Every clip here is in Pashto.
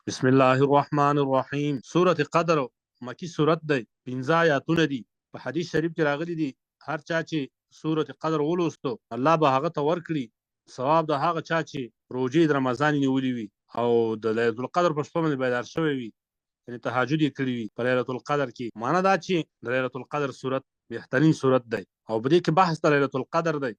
بسم الله الرحمن الرحیم. سورة قدر مکی سورت دی، 15 آیاتونه دي. په حدیث شریف کې راغلي دي هر چا چې سورة قدر ولوستو الله به هغه ته ورکړي ثواب د هغه چا چې روژې د رمضان نیولي وي او د ليلة القدر په شپه باندې بیدار شوی وي، یعنی تهجد یې کړی وي په ليلة القدر کې. معنا دا چې د ليلة القدر سورت بهترین سورت دی او په دې کې بحث د ليلة القدر دی،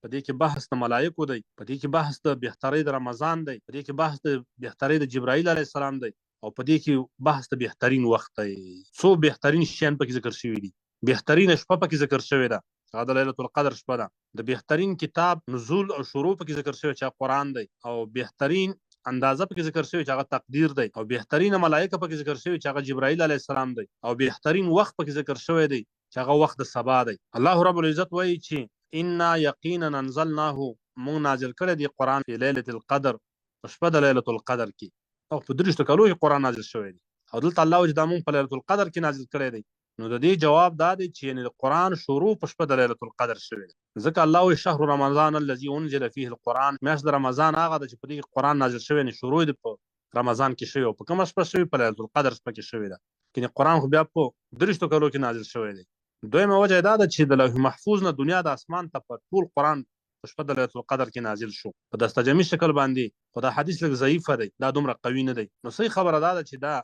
په دې کې بحث د ملائکو دی، په دې کې بحث د بهترۍ د رمضان دی، په دې کې بحث د بهترۍ د جبرائیل علیه السلام دی او په دې کې بحث د بهترین وخت دی. څو بهترین شیان پکې ذکر شوي دي. بهترین شپه پکې ذکر شوې ده، هغه د ليلة القدر شپه ده. د بهترین کتاب نزول او شروع پکې ذکر شوی چې قرآن دی او بهترین اندازه پکې ذکر شوی چې هغه تقدیر دی او بهترین ملائکه پکې ذکر شوی چې هغه جبرائیل علیه السلام دی او بهترین وخت پکې ذکر شوی دی چې هغه وخت د سبا دی. الله رب العزت وایي چې انا یقینا انزلناه، مونږ نازل کړی دی قرآن په ليلة القدر، په شپه د ليلة القدر کې او په 30 کالو کې قرآن نازل شوی دی او دلته الله وایي دا مونږ په ليلة القدر کې نازل کړی دی. نو د دې جواب دا دی چې یعنې د قرآن شروع په شپه د ليلة القدر شوی دی. ځکه الله وایي شهر رمضان الذي انزل فيه القرآن، میاشت د رمضان هغه ده چې په دې کې قرآن نازل شوی دی، شروع دی په رمضان کې شوی او په کومه شپه شوی؟ په ليلة القدر شپه کې شوی ده. کني قرآن خو بیا په 30 کالو کې نازل شوی دی. دویمه وجه دا ده چې د لوح محفوظ نه دنیا د اسمان ته په ټول قرآن په شپه د ليلة القدر کې نازل شو په دستجمي شکل باندې. خو دا حدیث لږ ضعیفه دی، دا دومره قوي نه دی. نو صحیح خبره دا ده چې دا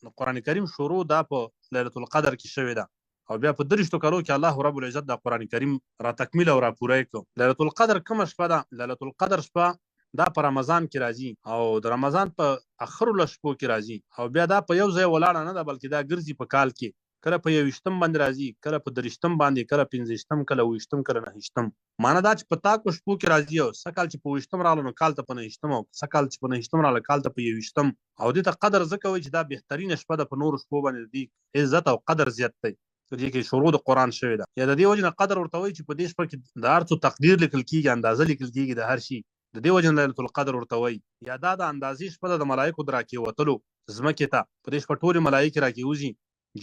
د قرآن کریم شروع دا په ليلة القدر کې شوې ده او بیا په 30 کالو کې الله رب العزت د قرآن کریم را تکمیل او را پوره کړ. ليلة القدر کومه شپه ده؟ ليلة القدر شپه دا په رمضان کې راځي او د رمضان په اخرو لشپو کې راځي او بیا دا په یو ځای ولاړه نه ده بلکې دا ګرځي په کال کې، کله په 21 باندې راځي، کله په 30 باندې، کله 15، کله 20، کله 9. معنا دا چې په تاکو شپو کې راځي او سکال چې په 20 رااله نو کال ته په 9 او سکال چې په 9 رااله کال ته په 21 او دې ته قدر ځکه وایي چې دا بهترین شپه ده په نورو شپو باندې، دی عزت او قدر زیات دی. دې کې شروع د قرآن شوی ده یا د دې وجه نه قدر ورته وایي چې په دې شپه کې د هر څه تقدیر لیکل کېږي، اندازه لیکل کېږي د هر شي، د دې وجه نه ليلة القدر ورته وایي. یا دا د اندازې شپه ده د ملایکو د راکېوتلو ځمکې ته، په دې شپه ټولې ملایکې راکېوځي،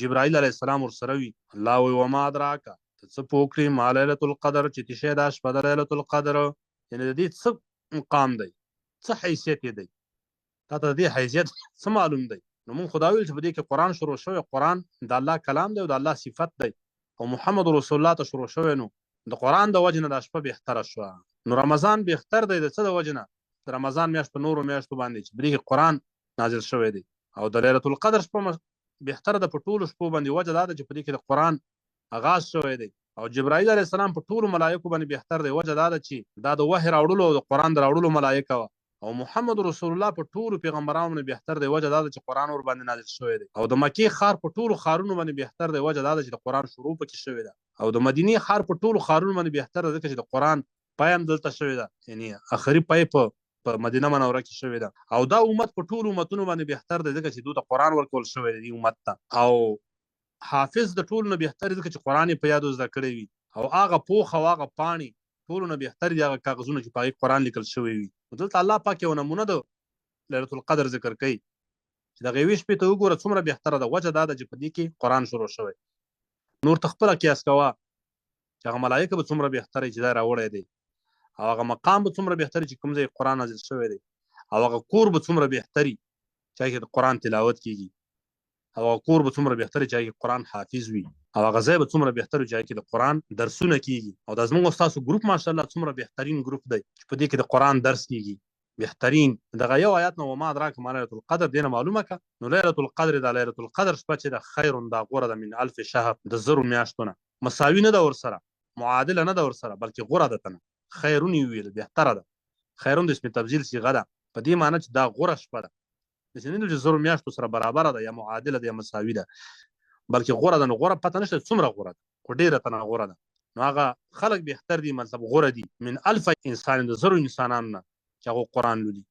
جبرائیل علیه السلام ورسره وي. الله وایي وما ادراک، ته څه پوه کړې ما ليلة القدر چې څه شی دا شپه د ليلة القدر، یعنې د دې څه مقام دی، څه حیثیت یې دی، تا ته د دې حیثیت څه معلوم دی؟ نو مونږ خو دا ویل چې په دې کې قرآن شروع شوی، قرآن د الله کلام دی او د الله صفت دی او محمد رسول الله ته شروع شوی. نو د قرآن د وجه نه دا شپه بهتره شوه. نو رمضان بهتر دی د څه د وجه نه؟ د رمضان میاشت په نورو میاشتو باندې چې په دې کې قرآن نازل شوی دی او د ليلة القدر شپه بهتره ده په ټولو شپو باندې. وجه دا ده چې په دې کې د قرآن آغاز شوی دی او جبرائیل علیه السلام په ټولو ملایکو باندې بهتر دی. وجه دا ده چې دا د وحی راوړلو او د قرآن د راوړلو ملایکه وه او محمد رسول الله په ټولو پیغمبرانو باندې بهتر دی. وجه دا ده چې قرآن ور باندې نازل شوی دی او د مکې ښار په ټولو ښارونو باندې بهتر دی. وجه دا ده چې د قرآن شروع پکې شوی ده او د مدینې ښار په ټولو ښارونو باندې بهتر دی ځکه چې د قرآن پای هم دلته شوی ده، یعنی آخري پای په مدینه منوره کې شوی ده او دا امت په ټولو امتونو باندې بهتر دی ځکه چې دوی ته قرآن ورکول شوی دی امت ته او حافظ د ټولو نه بهتر ځکه چې قرآن یې په یادو زده کړی وي او هغه پوخ او هغه پاڼې ټولو نه بهتر دي هغه کاغذونه چې په هغې قرآن لیکل شوی وي. دلته الله پاک یو نمونه د ليلة القدر ذکر کوي چې دغه یوې شپې ته وګوره څومره بهتره ده. وجه دا ده چې په دې کې قرآن شروع شوی. نور ته خپله قیاس کوه چې هغه ملایکه به څومره بهتره چې دا راوړی دی او هغه مقام به څومره بهتر چې کوم ځای قرآن نازل شوی دی او هغه کور به څومره بهتري چې هغې د قرآن تلاوت کېږي او هغه کور به څومره بهتري چې هغې قرآن حافظ وي او هغه ځای به څومره بهتر چې هغې د قرآن درسونه کېږي او دا زموږ ستاسو ګروپ ماشاءالله څومره بهترین ګروپ دی چې په دې کې د قرآن درس کېږي بهترین. دغه یو آیات نه وما ادراک ما ليلة القدر دې نه معلومه که نو ليلة القدر دا ليلة القدر شپه چې د خیر دا غوره ده من 1000 شهر، د 1000 میاشتو نه. مساوي نه ده ورسره، معادله نه ده ورسره بلکې غوره ده ته نه. خیرون یې ویل بهتره ده. خیرون د اسم تبدیل صیغه ده په دې معنی چې دا غوره شپه ده، داسې نه چې 1000 میاشتو سره برابره ده یا معادله ده یا مساوي ده بلکې غوره ده. نو غوره پته نشته څومره غوره ده خو ډېره ته نه غوره ده. نو هغه خلک بهتر دي مطلب غوره دي من 1000 انسان، د 1000 انسانانو نه چې هغه قرآن لولي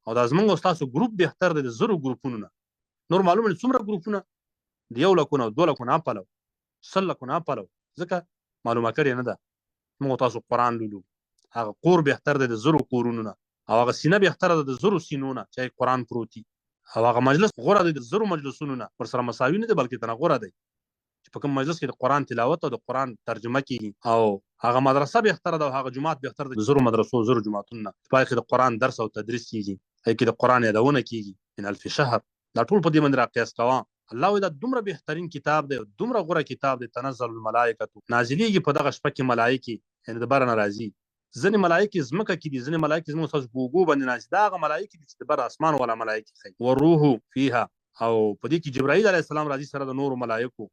او دا زمونږ او ستاسو ګروپ بهتر دی د 1000 ګروپونو نه. نور معلومه دي څومره ګروپونه د 1 لک او 2 لک نه پلو 100 لک نه پلو ځکه معلومه کړې نه ده. موږ تاسو قرآن لولو، هغه کور بهتر دی د 1000 کورونو نه او هغه سینه بهتره ده د 1000 سینو نه چې قرآن پروت وي او هغه مجلس غوره دی د 1000 مجلسونو نه، ورسره مساوي نه دی بلکې تنه غوره دی چې په کوم مجلس کې د قرآن تلاوت او د قرآن ترجمه کېږي او هغه مدرسه بهتره ده او هغه جماعت بهتر ده د 1000 مدرسو 1000 جماعتونو نه چې په هغې کې د قرآن درس او تدریس کېږي هي کې د قران یادونه کیږي من الف شهر، دا ټول په دې باندې راقیاس کوه. الله وی دا دومره بهترین کتاب دی، دومره غوره کتاب دی. تنزل الملائکه، نازلیږي په دغه شپه کې ملائکه، یعنی د بره نه راځي. ځینې ملائکه زمکه کې دي، ځینې ملائکه زموږ تاسو ګوګو باندې ناست. دا هغه ملائکه دي چې د بر اسمان ولا ملائکه خي. والروح فيها، او په دې کې جبرائیل علیه السلام راځي سره د نور ملائکو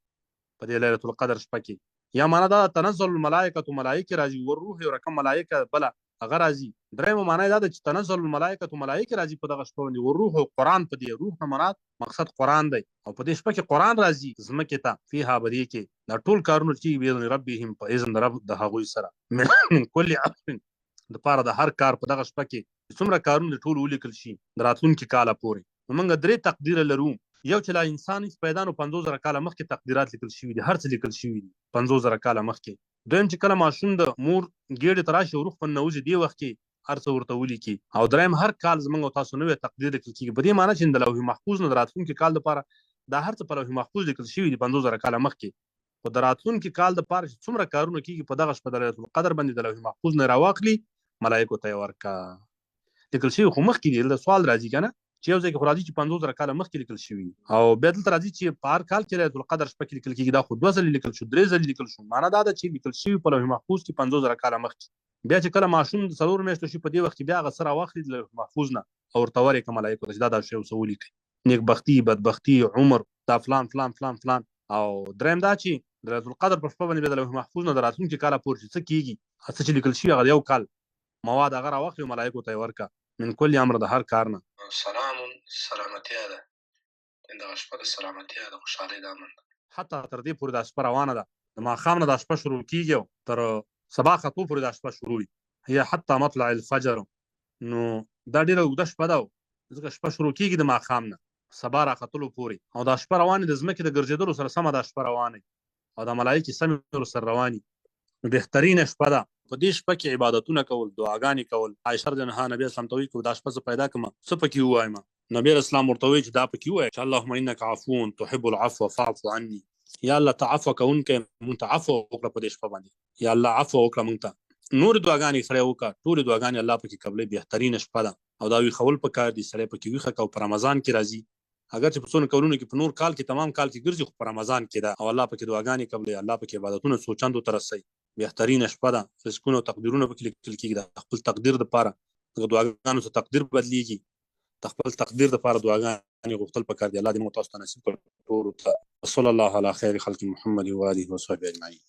په دې ليله القدر شپه کې. یا معنا دا تنزل الملائکه، ملائکه راځي، والروح یو رقم ملائکه بل هغه راځي. درېمه معنا دا چې تنزل الملائکه، ملائکه راځي په دغه شپه باندې. والروح او قران، په دې روح نه مراد مقصد قران دی، او په دې شپه کې قران راځي زمکه ته. فيها بدی کې دا ټول کارونه چې باذن ربهم، په اذن رب د هغوی سره. من کل امر، د پاره د هر کار په دغه شپه کې څومره کارونه ټول ولیکل شي د راتلونکي کاله پورې. موږ درې تقدیر لرو. یو چې لا انسان پیدا نو 50000 کاله مخکې تقدیرات لیکل شوي دي، هر څه لیکل شوي دي 50000 کاله مخکې. دویم چې کله ماشوم د مور ګېډې ته راشي او روح په ننوځي، دې وخت کې هر څه ورته ولیکي. او دریم هر کال زموږ او تاسو نوې تقدیر لیکل کېږي، په دې معنی چې د لوح محفوظ نه د راتلونکي کال دپاره دا هر څه په لوح محفوظ لیکل شوي دي 50000 کاله مخکې. خو د راتلونکي کال دپاره چې څومره کارونه کېږي په دغه شپه د ليلة القدر باندې د لوح محفوظ نه راواخلي، ملایکو ته یې ورکړه. لیکل شوي خو مخکې دي. دلته سوال راځي که نه چې یو ځای کې خو راځي چې 50000 کاله مخکې لیکل شوي، او بیا دلته راځي چې په هر کال کې ليلة القدر شپه کې لیکل کېږي. دا خو 2 ځلې لیکل شو، 3 ځلې لیکل شو. معنا دا ده چې لیکل شوي په لوح محفوظ کې 50000 کاله مخکې. بیا چې کله ماشوم د 4 میاشتو شي، په دې وخت کې بیا هغه څه راواخلي د لوح محفوظ نه او ورته ورکړي ملایکو ته چې دا شی اوس ولیکئ، نیکبختي، بدبختي، عمر، دا فلان فلان فلان فلان. او دریم دا چې د ليلة القدر په شپه باندې بیا د لوح محفوظ نه د راتلونکي کاله پورې څه کېږي، څه چې لیکل شوي هغه یو کال مواد هغه راواخلي او ملایکو ته یې ورکړه. من کل امر، د هر کار نه. سلام، سلامتیا ده، دغه شپه د سلامتیا د خوشحالۍ د امن ده. حتی تر دې پورې دا شپه روانه ده، د ماښام نه دا شپه شروع کېږي او تر سبا ختو پورې دا شپه شروع وي. هي حتی مطلع الفجر. نو دا ډېره اوږده شپه ده، ځکه شپه شروع کېږي د ماښام نه سبا راختلو پورې، او دا شپه روانې د ځمکې د ګرځېدلو سره سمه دا شپه روانې، او د ملایکې سمې ورسره رواني. بهترینه شپه ده. په دې شپه کې عبادتونه کول، دعاګانې کول. عایشه رضی الله عنها نبی اسلام ته وایي چې دا شپه زه پیدا کړم څه پکې ووایم. نبی اسلام ورته وایي چې دا پکې ووایه چې اللهم انک عفو تحب العفو فاعف عني. یا الله ته عفو کوونکی، مونږ ته عفو وکړه په دې شپه باندې. یا الله عفو وکړه مونږ ته. نور دعاګانې سړی وکړه، ټولې دعاګانې الله پکې قبلوي. بهترینه شپه ده، او دا ویښول پکار دي. سړی پکې ویښه کو. په رمضان کې راځي، اگر چې په څو کلونو کې په نور کال کې تمام کال کې ګرځي، خو په رمضان کې ده، او الله پکې دعاګانې قبلوي، الله پکې عبادتونه سوچندو ته رسوي. بهترینه شپه ده. رزقونه او تقدیرونه پکې لیکل کېږي. د خپل تقدیر دپاره دعاګانو ته تقدیر بدلیږي. د خپل تقدیر دپاره دعاګانې غوښتل پکار دي. الله دې موږ تاسو ته نصیب کړي ټولو ته. وصلی الله علی خیر خلق محمد و آله وصحبه اجمعین.